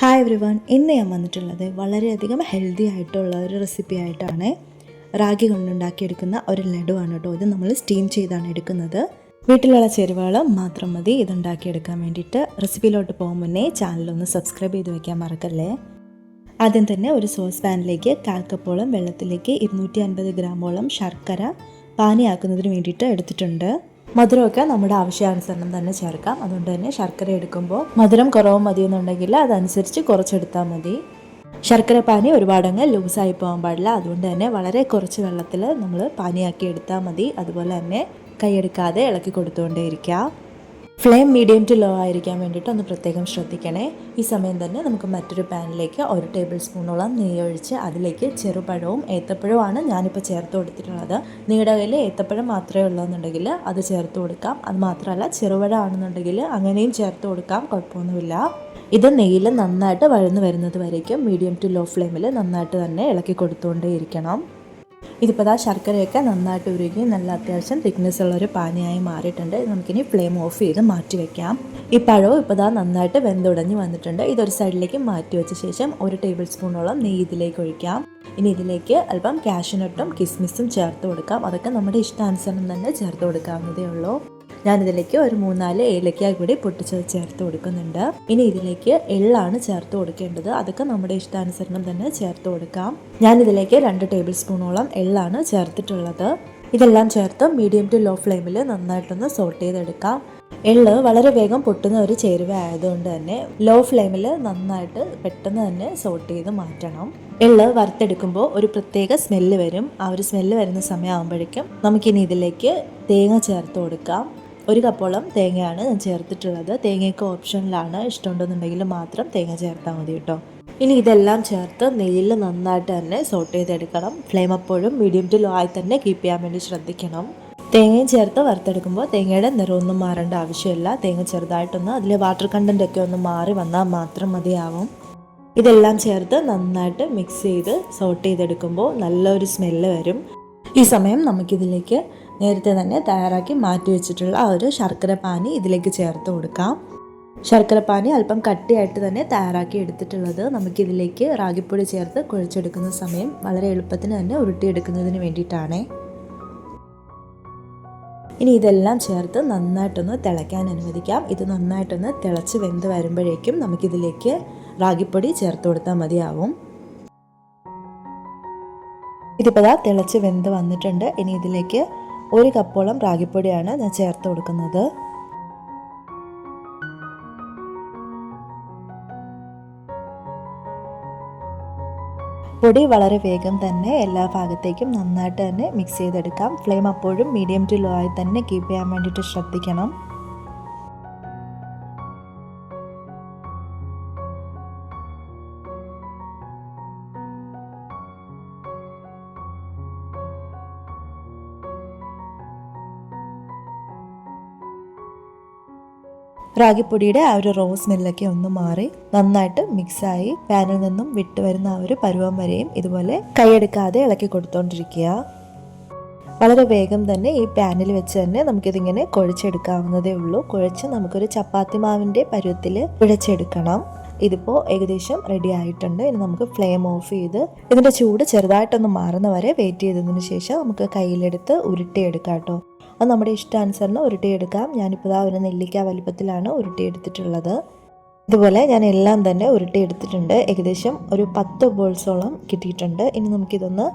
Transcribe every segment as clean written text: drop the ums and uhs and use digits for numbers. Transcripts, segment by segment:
Hi every one, ഇന്ന് ഞാൻ വന്നിട്ടുള്ളത് വളരെയധികം ഹെൽത്തി ആയിട്ടുള്ള ഒരു റെസിപ്പി ആയിട്ടാണ്. റാഗി കൊണ്ടുണ്ടാക്കിയെടുക്കുന്ന ഒരു ലഡുവാണ് കേട്ടോ. ഇത് നമ്മൾ സ്റ്റീം ചെയ്താണ് എടുക്കുന്നത്. വീട്ടിലുള്ള ചേരുവകൾ മാത്രം മതി ഇതുണ്ടാക്കിയെടുക്കാൻ വേണ്ടിയിട്ട്. റെസിപ്പിയിലോട്ട് പോകും മുന്നേ ചാനലൊന്ന് സബ്സ്ക്രൈബ് ചെയ്ത് വയ്ക്കാൻ മറക്കല്ലേ. ആദ്യം തന്നെ ഒരു സോസ് പാനിലേക്ക് 1/4 കപ്പോളം വെള്ളത്തിലേക്ക് 250 ഗ്രാമോളം ശർക്കര പാനിയാക്കുന്നതിന് വേണ്ടിയിട്ട് എടുത്തിട്ടുണ്ട്. മധുരമൊക്കെ നമ്മുടെ ആവശ്യാനുസരണം തന്നെ ചേർക്കാം. അതുകൊണ്ട് തന്നെ ശർക്കര എടുക്കുമ്പോൾ മധുരം കുറവ് മതിയെന്നുണ്ടെങ്കിൽ അതനുസരിച്ച് കുറച്ചെടുത്താൽ മതി. ശർക്കര പാനി ഒരുപാടങ്ങ് ലൂസായി പോകാൻ പാടില്ല. അതുകൊണ്ട് തന്നെ വളരെ കുറച്ച് വെള്ളത്തിൽ നമ്മൾ പാനിയാക്കി എടുത്താൽ മതി. അതുപോലെ തന്നെ കൈയെടുക്കാതെ ഇളക്കി കൊടുത്തുകൊണ്ടേയിരിക്കുക. ഫ്ലെയിം മീഡിയം ടു ലോ ആയിരിക്കാൻ വേണ്ടിയിട്ട് ഒന്ന് പ്രത്യേകം ശ്രദ്ധിക്കണേ. ഈ സമയം തന്നെ നമുക്ക് മറ്റൊരു പാനിലേക്ക് 1 ടേബിൾ സ്പൂണോളം നെയ്യ് ഒഴിച്ച് അതിലേക്ക് ചെറുപഴവും ഏത്തപ്പഴവുമാണ് ഞാനിപ്പോൾ ചേർത്ത് കൊടുത്തിട്ടുള്ളത്. നിങ്ങളുടെ കയ്യിൽ ഏത്തപ്പഴം മാത്രമേ ഉള്ളതെന്നുണ്ടെങ്കിൽ അത് ചേർത്ത് കൊടുക്കാം. അത് മാത്രമല്ല ചെറുപഴം ആണെന്നുണ്ടെങ്കിൽ അങ്ങനെയും ചേർത്ത് കൊടുക്കാം, കുഴപ്പമൊന്നുമില്ല. ഇത് നെയ്യിൽ നന്നായിട്ട് വഴന്ന് വരുന്നത് വരേക്കും മീഡിയം ടു ലോ ഫ്ലെയിമിൽ നന്നായിട്ട് തന്നെ ഇളക്കി കൊടുത്തുകൊണ്ടേയിരിക്കണം. ഇതിപ്പോൾ ശർക്കരയൊക്കെ നന്നായിട്ട് ഉരുകി നല്ല അത്യാവശ്യം തിക്നെസ് ഉള്ളൊരു പാനിയായി മാറിയിട്ടുണ്ട്. നമുക്കിനി ഫ്ലെയിം ഓഫ് ചെയ്ത് മാറ്റി വയ്ക്കാം. ഈ പഴവും ഇപ്പോൾ നന്നായിട്ട് വെന്തുടഞ്ഞ് വന്നിട്ടുണ്ട്. ഇതൊരു സൈഡിലേക്ക് മാറ്റി വെച്ച ശേഷം 1 ടേബിൾ സ്പൂണോളം നെയ്യ് ഇതിലേക്ക് ഒഴിക്കാം. ഇനി ഇതിലേക്ക് അല്പം കാഷ്യൂനട്ടും കിസ്മിസും ചേർത്ത് കൊടുക്കാം. അതൊക്കെ നമ്മുടെ ഇഷ്ടാനുസരണം തന്നെ ചേർത്ത് കൊടുക്കാവുന്നതേ ഉള്ളൂ. ഞാനിതിലേക്ക് ഒരു 3-4 ഏലക്ക കൂടി പൊട്ടിച്ചത് ചേർത്ത് കൊടുക്കുന്നുണ്ട്. ഇനി ഇതിലേക്ക് എള്ളാണ് ചേർത്ത് കൊടുക്കേണ്ടത്. അതൊക്കെ നമ്മുടെ ഇഷ്ടാനുസരണം തന്നെ ചേർത്ത് കൊടുക്കാം. ഞാനിതിലേക്ക് 2 ടേബിൾ സ്പൂണോളം എള്ളാണ് ചേർത്തിട്ടുള്ളത്. ഇതെല്ലാം ചേർത്ത് മീഡിയം ടു ലോ ഫ്ലെയിമിൽ നന്നായിട്ടൊന്ന് സോട്ട് ചെയ്തെടുക്കാം. എള്ള് വളരെ വേഗം പൊട്ടുന്ന ഒരു ചേരുവ ആയതുകൊണ്ട് തന്നെ ലോ ഫ്ലെയിമിൽ നന്നായിട്ട് പെട്ടെന്ന് തന്നെ സോട്ട് ചെയ്ത് മാറ്റണം. എള്ള് വറുത്തെടുക്കുമ്പോൾ ഒരു പ്രത്യേക സ്മെല്ല് വരും. ആ ഒരു സ്മെല്ല് വരുന്ന സമയമാകുമ്പോഴേക്കും നമുക്കിനി ഇതിലേക്ക് തേങ്ങ ചേർത്ത് കൊടുക്കാം. 1 കപ്പോളം തേങ്ങയാണ് ഞാൻ ചേർത്തിട്ടുള്ളത്. തേങ്ങയൊക്കെ ഓപ്ഷനിലാണ്, ഇഷ്ടമുണ്ടെന്നുണ്ടെങ്കിൽ മാത്രം തേങ്ങ ചേർത്താൽ മതി കേട്ടോ. ഇനി ഇതെല്ലാം ചേർത്ത് നെയ്യിൽ നന്നായിട്ട് തന്നെ സോട്ട് ചെയ്തെടുക്കണം. ഫ്ലെയിം എപ്പോഴും മീഡിയം ടു ലോ ആയി തന്നെ കീപ്പ് ചെയ്യാൻ വേണ്ടി ശ്രദ്ധിക്കണം. തേങ്ങയും ചേർത്ത് വറുത്തെടുക്കുമ്പോൾ തേങ്ങയുടെ നിറമൊന്നും മാറേണ്ട ആവശ്യമില്ല. തേങ്ങ ചെറുതായിട്ടൊന്ന് അതിലെ വാട്ടർ കണ്ടൻ്റൊക്കെ ഒന്ന് മാറി വന്നാൽ മാത്രം മതിയാവും. ഇതെല്ലാം ചേർത്ത് നന്നായിട്ട് മിക്സ് ചെയ്ത് സോട്ട് ചെയ്തെടുക്കുമ്പോൾ നല്ലൊരു സ്മെല്ല് വരും. ഈ സമയം നമുക്കിതിലേക്ക് നേരത്തെ തന്നെ തയ്യാറാക്കി മാറ്റി വെച്ചിട്ടുള്ള ആ ഒരു ശർക്കര പാനി ഇതിലേക്ക് ചേർത്ത് കൊടുക്കാം. ശർക്കര പാനി അല്പം കട്ടിയായിട്ട് തന്നെ തയ്യാറാക്കി എടുത്തിട്ടുള്ളത് നമുക്കിതിലേക്ക് റാഗിപ്പൊടി ചേർത്ത് കുഴച്ചെടുക്കുന്ന സമയം വളരെ എളുപ്പത്തിന് തന്നെ ഉരുട്ടിയെടുക്കുന്നതിന് വേണ്ടിയിട്ടാണ്. ഇനി ഇതെല്ലാം ചേർത്ത് നന്നായിട്ടൊന്ന് തിളയ്ക്കാൻ അനുവദിക്കാം. ഇത് നന്നായിട്ടൊന്ന് തിളച്ച് വെന്ത് വരുമ്പോഴേക്കും നമുക്കിതിലേക്ക് റാഗിപ്പൊടി ചേർത്ത് കൊടുത്താൽ മതിയാവും. ഇതിപ്പോൾ തിളച്ച് വെന്ത് വന്നിട്ടുണ്ട്. ഇനി ഇതിലേക്ക് 1 കപ്പോളം റാഗിപ്പൊടിയാണ് ഞാൻ ചേർത്ത് കൊടുക്കുന്നത്. പൊടി വളരെ വേഗം തന്നെ എല്ലാ ഭാഗത്തേക്കും നന്നായിട്ട് തന്നെ മിക്സ് ചെയ്തെടുക്കാം. ഫ്ലെയിം അപ്പോഴും മീഡിയം ടു ലോ ആയി തന്നെ കീപ്പ് ചെയ്യാൻ വേണ്ടിയിട്ട് ശ്രദ്ധിക്കണം. റാഗിപ്പൊടിയുടെ ആ ഒരു റോ സ്മെല്ലൊക്കെ ഒന്ന് മാറി നന്നായിട്ട് മിക്സായി പാനിൽ നിന്നും വിട്ട് വരുന്ന ആ ഒരു പരുവം വരെയും ഇതുപോലെ കൈയെടുക്കാതെ ഇളക്കി കൊടുത്തോണ്ടിരിക്കുക. വളരെ വേഗം തന്നെ ഈ പാനിൽ വെച്ച് തന്നെ നമുക്കിതിങ്ങനെ കുഴച്ചെടുക്കാവുന്നതേ ഉള്ളൂ. കുഴച്ച് നമുക്കൊരു ചപ്പാത്തി മാവിൻ്റെ പരുവത്തിൽ കുഴച്ചെടുക്കണം. ഇതിപ്പോൾ ഏകദേശം റെഡി ആയിട്ടുണ്ട്. ഇനി നമുക്ക് ഫ്ലെയിം ഓഫ് ചെയ്ത് ഇതിൻ്റെ ചൂട് ചെറുതായിട്ടൊന്ന് മാറുന്ന വരെ വെയിറ്റ് ചെയ്തതിന് ശേഷം നമുക്ക് കയ്യിലെടുത്ത് ഉരുട്ടിയെടുക്കാം കേട്ടോ. അത് നമ്മുടെ ഇഷ്ടാനുസരണം ഉരുട്ടിയെടുക്കാം. ഞാനിപ്പോൾ ഒരു നെല്ലിക്ക വലിപ്പത്തിലാണ് ഉരുട്ടിയെടുത്തിട്ടുള്ളത്. ഇതുപോലെ ഞാൻ എല്ലാം തന്നെ ഉരുട്ടിയെടുത്തിട്ടുണ്ട്. ഏകദേശം ഒരു 10 ബോൾസോളം കിട്ടിയിട്ടുണ്ട്. ഇനി നമുക്കിതൊന്ന്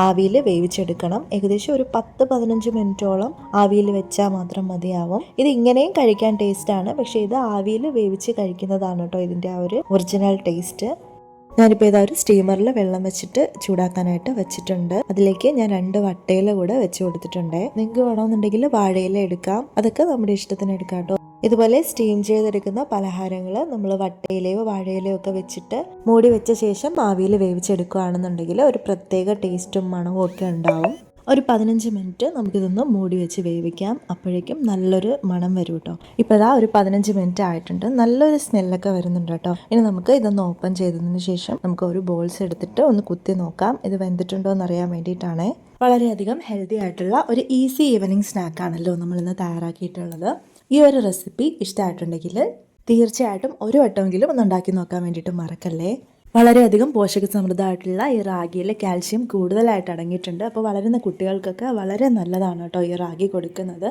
ആവിയിൽ വേവിച്ചെടുക്കണം. ഏകദേശം ഒരു 10-15 മിനിറ്റോളം ആവിയിൽ വെച്ചാൽ മാത്രം മതിയാവും. ഇത് ഇങ്ങനെയും കഴിക്കാൻ ടേസ്റ്റാണ്, പക്ഷേ ഇത് ആവിയിൽ വേവിച്ച് കഴിക്കുന്നതാണ് കേട്ടോ ഇതിൻ്റെ ആ ഒരു ഒറിജിനൽ ടേസ്റ്റ്. ഞാനിപ്പോൾ ഒരു സ്റ്റീമറിൽ വെള്ളം വെച്ചിട്ട് ചൂടാക്കാനായിട്ട് വെച്ചിട്ടുണ്ട്. അതിലേക്ക് ഞാൻ 2 വട്ടയില കൂടെ വെച്ച് കൊടുത്തിട്ടുണ്ട്. നിങ്ങൾക്ക് വേണമെന്നുണ്ടെങ്കിൽ വാഴയില എടുക്കാം, അതൊക്കെ നമ്മുടെ ഇഷ്ടത്തിന് എടുക്കാം കേട്ടോ. ഇതുപോലെ സ്റ്റീം ചെയ്തെടുക്കുന്ന പലഹാരങ്ങൾ നമ്മൾ വട്ടയിലയോ വാഴയിലയോ ഒക്കെ വെച്ചിട്ട് മൂടി വെച്ച ശേഷം ആവിയിൽ വേവിച്ചെടുക്കുകയാണെന്നുണ്ടെങ്കിൽ ഒരു പ്രത്യേക ടേസ്റ്റും മണവും ഒക്കെ ഉണ്ടാവും. ഒരു 15 മിനിറ്റ് നമുക്കിതൊന്ന് മൂടി വെച്ച് വേവിക്കാം. അപ്പോഴേക്കും നല്ലൊരു മണം വരും കേട്ടോ. ഇപ്പോൾ ഒരു 15 മിനിറ്റ് ആയിട്ടുണ്ട്. നല്ലൊരു സ്മെല്ലൊക്കെ വരുന്നുണ്ട് കേട്ടോ. ഇനി നമുക്ക് ഇതൊന്ന് ഓപ്പൺ ചെയ്തതിന് ശേഷം നമുക്ക് ഒരു ബോൾസ് എടുത്തിട്ട് ഒന്ന് കുത്തി നോക്കാം ഇത് വെന്തിട്ടുണ്ടോ എന്നറിയാൻ വേണ്ടിയിട്ടാണ്. വളരെയധികം ഹെൽത്തി ആയിട്ടുള്ള ഒരു ഈസി ഈവനിങ് സ്നാക്കാണല്ലോ നമ്മളിന്ന് തയ്യാറാക്കിയിട്ടുള്ളത്. ഈ ഒരു റെസിപ്പി ഇഷ്ടമായിട്ടുണ്ടെങ്കിൽ തീർച്ചയായിട്ടും ഒരു വട്ടമെങ്കിലും ഒന്ന് ഉണ്ടാക്കി നോക്കാൻ വേണ്ടിയിട്ട് മറക്കല്ലേ. വളരെയധികം പോഷക സമൃദ്ധമായിട്ടുള്ള ഈ റാഗിയിൽ കാൽഷ്യം കൂടുതലായിട്ട് അടങ്ങിയിട്ടുണ്ട്. അപ്പോൾ വളരുന്ന കുട്ടികൾക്കൊക്കെ വളരെ നല്ലതാണ് കേട്ടോ ഈ റാഗി കൊടുക്കുന്നത്.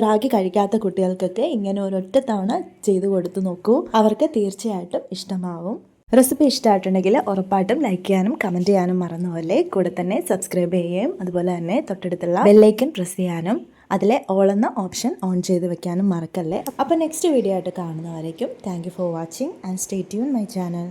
റാഗി കഴിക്കാത്ത കുട്ടികൾക്കൊക്കെ ഇങ്ങനെ ഒരൊറ്റ തവണ ചെയ്ത് കൊടുത്തു നോക്കൂ, അവർക്ക് തീർച്ചയായിട്ടും ഇഷ്ടമാവും. റെസിപ്പി ഇഷ്ടമായിട്ടുണ്ടെങ്കിൽ ഉറപ്പായിട്ടും ലൈക്ക് ചെയ്യാനും കമൻറ്റ് ചെയ്യാനും മറന്നുപോലെ. കൂടെ തന്നെ സബ്സ്ക്രൈബ് ചെയ്യുകയും അതുപോലെ തന്നെ തൊട്ടടുത്തുള്ള ബെല്ലൈക്കൻ പ്രസ് ചെയ്യാനും അതിലെ ഓൾ എന്ന ഓപ്ഷൻ ഓൺ ചെയ്ത് വെക്കാനും മറക്കല്ലേ. അപ്പോൾ നെക്സ്റ്റ് വീഡിയോ ആയിട്ട് കാണുന്നവരേക്കും thank you for watching and stay tune my channel.